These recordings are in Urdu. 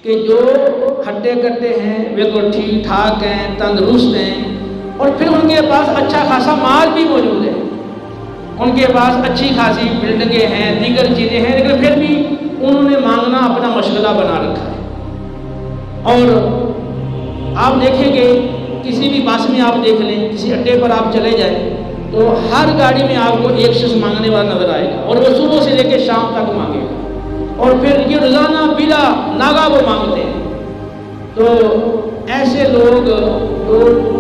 کہ جو ہڈے کٹے ہیں بالکل ٹھیک ٹھاک ہیں، تندرست ہیں، اور پھر ان کے پاس اچھا خاصا مال بھی موجود ہے، ان کے پاس اچھی خاصی بلڈنگیں ہیں، دیگر چیزیں ہیں، لیکن پھر بھی انہوں نے مانگنا اپنا مشغلہ بنا رکھا ہے۔ اور آپ دیکھیں گے کسی بھی بس میں آپ دیکھ لیں، کسی اڈے پر آپ چلے جائیں تو ہر گاڑی میں آپ کو ایک شخص مانگنے والا نظر آئے گا، اور وہ صبح سے لے کے شام تک مانگے گا، اور پھر یہ روزانہ بلا ناغہ وہ مانگتے ہیں۔ تو ایسے لوگ جو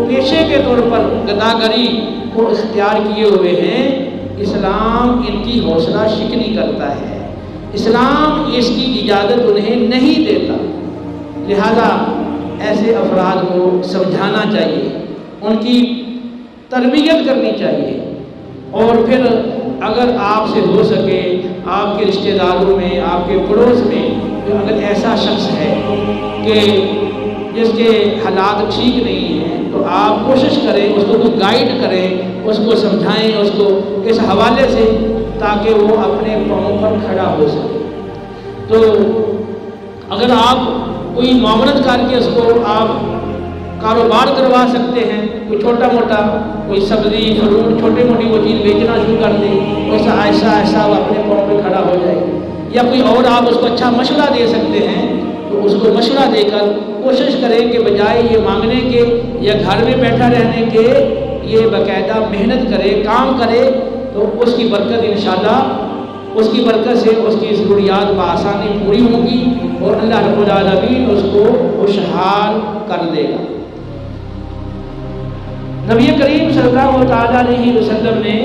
پیشے کے طور پر گداگری کو اختیار کیے ہوئے ہیں، اسلام ان کی حوصلہ شکنی کرتا ہے، اسلام اس کی اجازت انہیں نہیں دیتا۔ لہذا ایسے افراد کو سمجھانا چاہیے، ان کی تربیت کرنی چاہیے، اور پھر اگر آپ سے ہو سکے آپ کے رشتہ داروں میں، آپ کے پڑوس میں اگر ایسا شخص ہے کہ جس کے حالات ٹھیک نہیں ہیں، تو آپ کوشش کریں اس کو گائیڈ کریں، اس کو سمجھائیں اس کو اس حوالے سے، تاکہ وہ اپنے پاؤں پر کھڑا ہو سکے۔ تو اگر آپ کوئی معاونت کر کے اس کو آپ کاروبار کروا سکتے ہیں، کوئی چھوٹا موٹا کوئی سبزی فروٹ چھوٹی موٹی وہ چیز بیچنا شروع کر دیں، ویسا ایسا ایسا وہ اپنے پاؤں پہ کھڑا ہو جائے، یا کوئی اور آپ اس کو اچھا مشورہ دے سکتے ہیں، تو اس کو مشورہ دے کر کوشش کریں کہ بجائے یہ مانگنے کے یا گھر میں بیٹھا رہنے کے، یہ باقاعدہ محنت کرے، کام کرے، تو اس کی برکت انشاءاللہ، اس کی برکت سے اس کی ضروریات بآسانی پوری ہوگی، اور اللہ رب العالمین اس کو خوشحال کر دے گا۔ نبی کریم صلی اللہ تعالیٰ علیہ وسلم نے،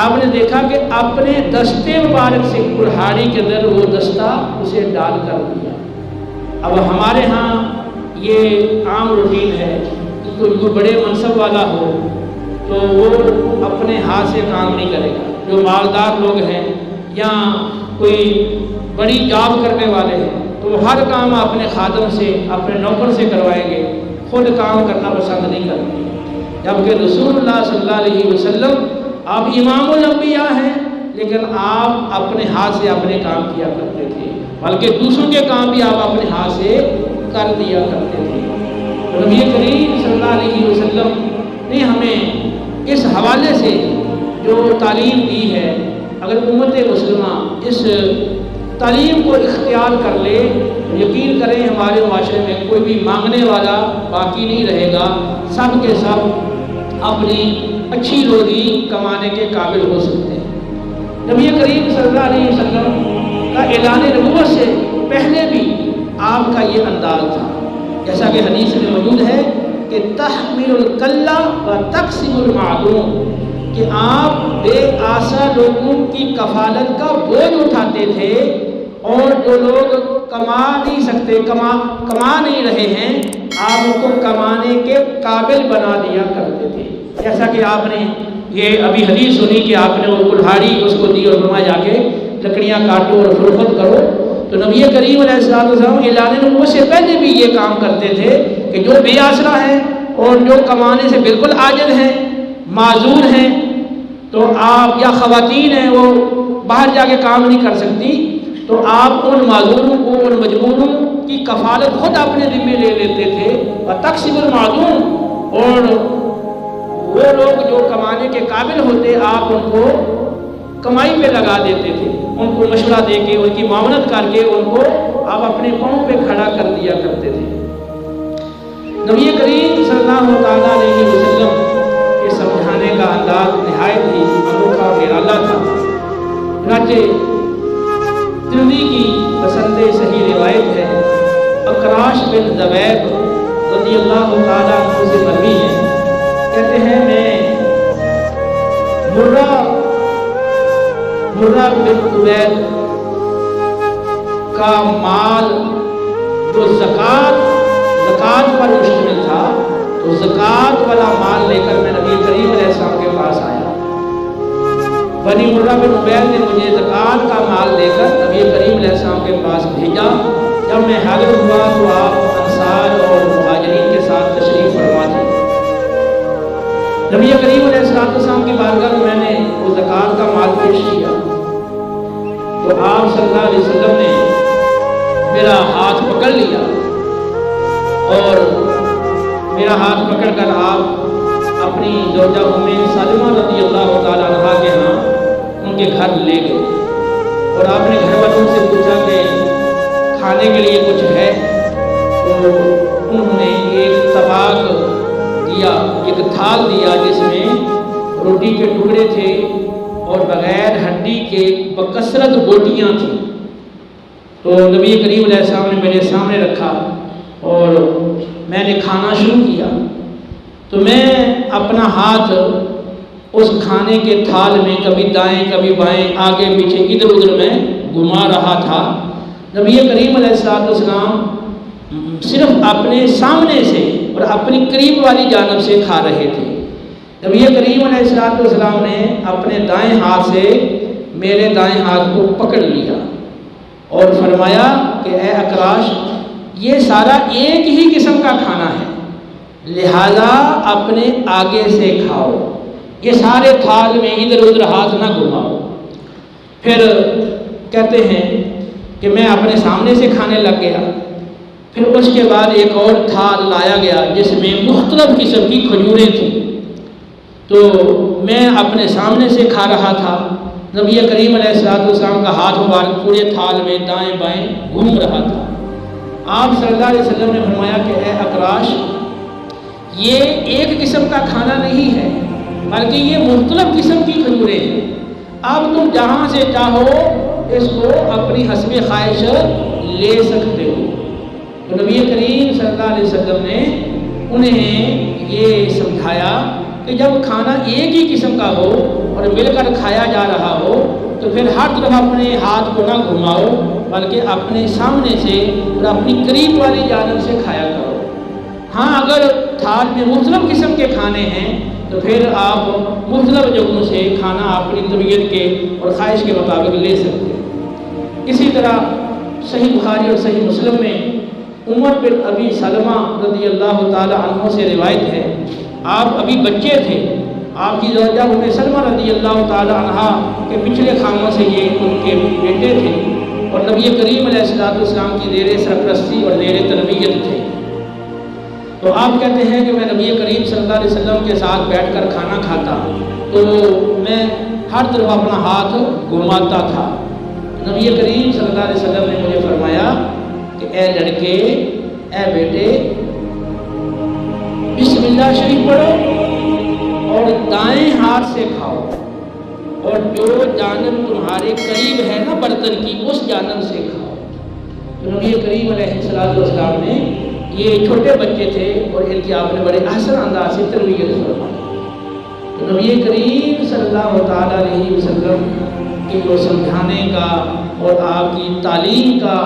آپ نے دیکھا کہ اپنے دستے مبارک سے کلہاڑی کے اندر وہ دستہ اسے ڈال کر دیا۔ اب ہمارے ہاں یہ عام روٹین ہے کہ کوئی بڑے منصب والا ہو تو وہ اپنے ہاتھ سے کام نہیں کرے گا، جو مالدار لوگ ہیں یا کوئی بڑی جاب کرنے والے ہیں تو وہ ہر کام اپنے خادم سے، اپنے نوکر سے کروائیں گے، خود کام کرنا پسند نہیں کرتے۔ جبکہ رسول اللہ صلی اللہ علیہ وسلم آپ امام الانبیاء ہیں، لیکن آپ اپنے ہاتھ سے اپنے کام کیا کرتے تھے، بلکہ دوسروں کے کام بھی آپ اپنے ہاتھ سے کر دیا کرتے تھے۔ نبی کریم صلی اللہ علیہ وسلم نے ہمیں اس حوالے سے جو تعلیم دی ہے، اگر امت مسلمہ اس تعلیم کو اختیار کر لے، یقین کریں ہمارے معاشرے میں کوئی بھی مانگنے والا باقی نہیں رہے گا، سب کے سب اپنی اچھی روزی کمانے کے قابل ہو سکتے ہیں۔ نبی کریم صلی اللہ علیہ وسلم کا اعلان نبوت سے پہلے بھی آپ کا یہ انداز تھا، جیسا کہ حدیث میں موجود ہے کہ تحمل الکلہ و تقسم المعدوم، کہ آپ بے آسا لوگوں کی کفالت کا بوجھ اٹھاتے تھے، اور جو لوگ کما نہیں سکتے، کما نہیں رہے ہیں، آپ ان کو کمانے کے قابل بنا دیا کرتے تھے۔ جیسا کہ آپ نے یہ ابھی حدیث سنی کہ آپ نے وہ کلہاڑی اس کو دی اور فرمایا جا کے لکڑیاں کاٹو اور فروخت کرو، تو نبی کریم علیہ السلام اعلان نبوت سے پہلے بھی یہ کام کرتے تھے کہ جو بے آسرا ہیں اور جو کمانے سے بالکل عاجز ہیں، معذور ہیں، تو آپ یا خواتین ہیں وہ باہر جا کے کام نہیں کر سکتی، تو آپ ان معذوروں کو، ان مجبوروں کی کفالت خود اپنے ذمہ لے لیتے تھے، اور تقسیم المعدوم، اور وہ لوگ جو کمانے کے قابل ہوتے آپ ان کو کمائی پہ لگا دیتے تھے، ان کو مشورہ دے کے، ان کی معاونت کر کے ان کو آپ اپنے پاؤں پہ کھڑا کر دیا کرتے تھے۔ نبی کریم صلی اللہ تعالیٰ علیہ وسلم کے سمجھانے کا انداز نہایت ہی انوکھا اور نرالا تھا۔ چنانچہ ترمذی کی پسند صحیح روایت ہے، اکراش بن ذبیب رضی اللہ تعالیٰ عنہ سے مروی ہے، کہتے ہیں میں مرہ بن عبید کا مال جو زکوٰۃ پر مشتمل تھا، تو زکوٰۃ والا مال لے کر میں نبی کریم علیہ السلام کے پاس آیا۔ بنی مرہ بن عبید نے مجھے زکوٰۃ کا مال دے کر نبی کریم علیہ السلام کے پاس بھیجا۔ جب میں حاضر ہوا تو آپ انصار اور مہاجرین کے ساتھ تشریف فرما تھے۔ نبی کریم علیہ السلام کی بارگاہ میں نے وہ زکوٰۃ کا مال پیش کیا، تو آپ صلی اللہ علیہ وسلم نے میرا ہاتھ پکڑ لیا اور میرا ہاتھ پکڑ کر آپ اپنی زوجہ ام سلمہ رضی اللہ تعالیٰ عنہا کے ہاں ان کے گھر لے گئے اور آپ نے گھر والوں سے پوچھا کہ کھانے کے لیے کچھ ہے؟ تو انہوں نے ایک طباق دیا، ایک تھال دیا جس میں روٹی کے ٹکڑے تھے اور بغیر ہڈی کے بکثرت بوٹیاں تھیں۔ تو نبی کریم علیہ السلام نے میرے سامنے رکھا اور میں نے کھانا شروع کیا۔ تو میں اپنا ہاتھ اس کھانے کے تھال میں کبھی دائیں کبھی بائیں آگے پیچھے ادھر ادھر میں گھما رہا تھا۔ نبی کریم علیہ السلام صرف اپنے سامنے سے اور اپنی قریب والی جانب سے کھا رہے تھے۔ نبی کریم علیہ السلام نے اپنے دائیں ہاتھ سے میرے دائیں ہاتھ کو پکڑ لیا اور فرمایا کہ اے اکراش، یہ سارا ایک ہی قسم کا کھانا ہے، لہذا اپنے آگے سے کھاؤ، یہ سارے تھال میں ادھر ادھر ہاتھ نہ گھماؤ۔ پھر کہتے ہیں کہ میں اپنے سامنے سے کھانے لگ گیا۔ پھر اس کے بعد ایک اور تھال لایا گیا جس میں مختلف قسم کی کھجوریں تھیں، تو میں اپنے سامنے سے کھا رہا تھا۔ نبی کریم علیہ السلام کا ہاتھ مبارک پورے تھال میں دائیں بائیں گھوم رہا تھا۔ آپ صلی اللہ علیہ وسلم نے فرمایا کہ اے اکراش، یہ ایک قسم کا کھانا نہیں ہے بلکہ یہ مختلف قسم کی کھجوریں ہیں، اب تم جہاں سے چاہو اس کو اپنی حسب خواہش لے سکتے ہو۔ تو نبی کریم صلی اللہ علیہ وسلم نے انہیں یہ سمجھایا کہ جب کھانا ایک ہی قسم کا ہو اور مل کر کھایا جا رہا ہو تو پھر ہر طرف اپنے ہاتھ کو نہ گھماؤ بلکہ اپنے سامنے سے اور اپنی قریب والی جانب سے کھایا کرو۔ ہاں اگر تھال میں مختلف قسم کے کھانے ہیں تو پھر آپ مختلف جگہوں سے کھانا اپنی طبیعت کے اور خواہش کے مطابق لے سکتے ہیں۔ اسی طرح صحیح بخاری اور صحیح مسلم میں عمر بن ابی سلمہ رضی اللہ تعالی عنہ سے روایت ہے، آپ ابھی بچے تھے، آپ کی زوجہ ام سلمہ رضی اللہ تعالی عنہا کے پچھلے خاندان سے یہ ان کے بیٹے تھے اور نبی کریم علیہ السلام کی زیر سرپرستی اور زیر تربیت تھے۔ تو آپ کہتے ہیں کہ میں نبی کریم صلی اللہ علیہ وسلم کے ساتھ بیٹھ کر کھانا کھاتا تو میں ہر طرف اپنا ہاتھ گھماتا تھا۔ نبی کریم صلی اللہ علیہ وسلم نے مجھے فرمایا کہ اے لڑکے، اے بیٹے، بسم اللہ شریف پڑھو اور دائیں ہاتھ سے کھاؤ اور جو جانب تمہارے قریب ہے نا برتن کی اس جانب سے کھاؤ۔ تو نبی کریم علیہ السلام نے، یہ چھوٹے بچے تھے اور ان کی آپ نے بڑے احسن انداز سے تربیت فرمائی۔ تو نبی کریم صلی اللہ تعالیٰ علیہ وسلم کی وہ سمجھانے کا اور آپ کی تعلیم کا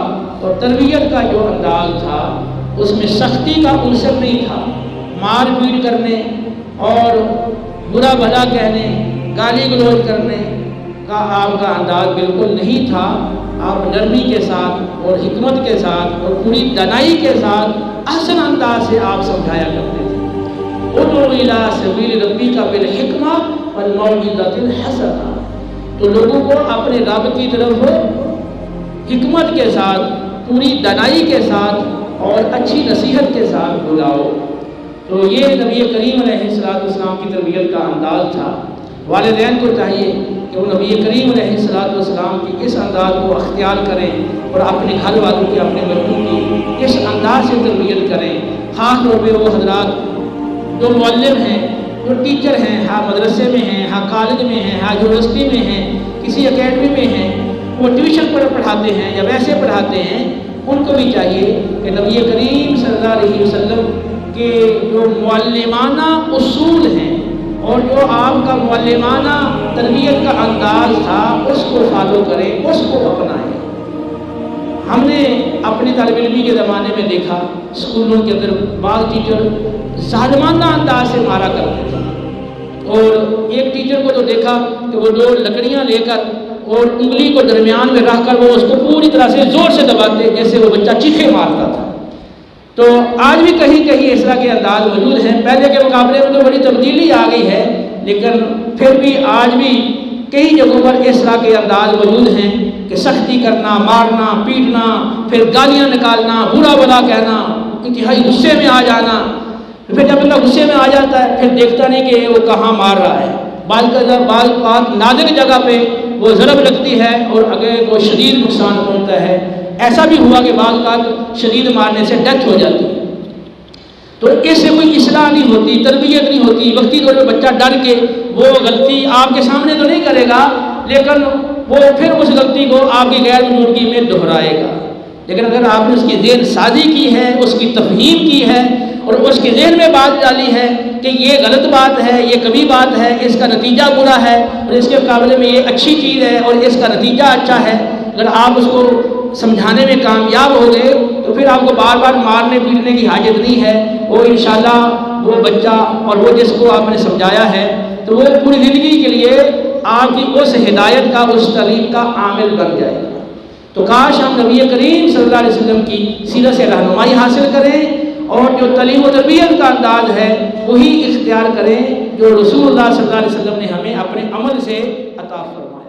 اور تربیت کا جو انداز تھا اس میں سختی کا عنصر نہیں تھا، مار پیٹ کرنے اور برا بھلا کہنے، گالی گلوچ کرنے کا آپ کا انداز بالکل نہیں تھا۔ آپ نرمی کے ساتھ اور حکمت کے ساتھ اور پوری دانائی کے ساتھ احسن انداز سے آپ سمجھایا کرتے تھے۔ ادعو الی سبیل ربک بالحکمہ والموعظۃ الحسنہ، تو لوگوں کو اپنے رب کی طرف حکمت کے ساتھ، پوری دانائی کے ساتھ اور اچھی نصیحت کے ساتھ بلاؤ۔ تو یہ نبی کریم علیہ السلام کی تربیت کا انداز تھا۔ والدین کو چاہیے کہ وہ نبی کریم علیہ السلام کی اس انداز کو اختیار کریں اور اپنے گھر والوں کی، اپنے بچوں کی اس انداز سے تربیت کریں۔ خاص طور پہ وہ حضرات جو معلم ہیں، جو ٹیچر ہیں، ہاں مدرسے میں ہیں، ہاں کالج میں ہیں، ہاں یونیورسٹی میں ہیں، کسی اکیڈمی میں ہیں، وہ ٹیوشن پر پڑھاتے ہیں یا ویسے پڑھاتے ہیں، ان کو بھی چاہیے کہ نبی کریم صلی اللہ علیہ وسلم کے جو معلمانہ اصول ہیں اور جو آپ کا معلمانہ تربیت کا انداز تھا اس کو فالو کریں، اس کو اپنائیں۔ ہم نے اپنی طالب علمی کے زمانے میں دیکھا اسکولوں کے اندر بعض ٹیچر ظالمانہ انداز سے مارا کرتے تھے، اور ایک ٹیچر کو تو دیکھا کہ وہ دو لکڑیاں لے کر اور انگلی کو درمیان میں رکھ کر وہ اس کو پوری طرح سے زور سے دباتے جیسے وہ بچہ چیخے مارتا تھا۔ تو آج بھی کہیں کہیں اس طرح کے انداز موجود ہیں، پہلے کے مقابلے میں تو بڑی تبدیلی آ گئی ہے، لیکن پھر بھی آج بھی کئی جگہوں پر اس طرح کے انداز موجود ہیں کہ سختی کرنا، مارنا، پیٹنا، پھر گالیاں نکالنا، برا بلا کہنا، انتہائی غصے میں آ جانا. پھر جب بندہ غصے میں آ جاتا ہے پھر دیکھتا نہیں کہ وہ کہاں مار رہا ہے. بعض اوقات نادر جگہ پہ وہ ضرب لگتی ہے اور اگر وہ شدید نقصان پہنچتا ہے. ایسا بھی ہوا کہ بعض اوقات شدید مارنے سے ڈیتھ ہو جاتی ہے. تو اس سے کوئی اصلاح نہیں ہوتی، تربیت نہیں ہوتی. وقتی طور پہ بچہ ڈر کے وہ غلطی آپ کے سامنے تو نہیں کرے گا، لیکن وہ پھر اس غلطی کو آپ کی غیر موجودگی میں دہرائے گا. لیکن اگر آپ نے اس کی ذہن سازی کی ہے، اس کی تفہیم کی ہے اور اس کے ذہن میں بات ڈالی ہے کہ یہ غلط بات ہے، یہ کبھی بات ہے، اس کا نتیجہ برا ہے اور اس کے مقابلے میں یہ اچھی چیز ہے اور اس کا نتیجہ اچھا ہے، اگر آپ اس کو سمجھانے میں کامیاب ہو گئے تو پھر آپ کو بار بار مارنے پیٹنے کی حاجت نہیں ہے. وہ انشاءاللہ وہ بچہ اور وہ جس کو آپ نے سمجھایا ہے تو وہ پوری زندگی کے لیے آپ کی اس ہدایت کا، اس تعلیم کا عامل بن جائے گا. تو کاش ہم نبی کریم صلی اللہ علیہ وسلم کی سیرت سے رہنمائی حاصل کریں اور جو تعلیم و تربیت کا انداز ہے وہی اختیار کریں جو رسول اللہ صلی اللہ علیہ وسلم نے ہمیں اپنے عمل سے عطا فرمایا.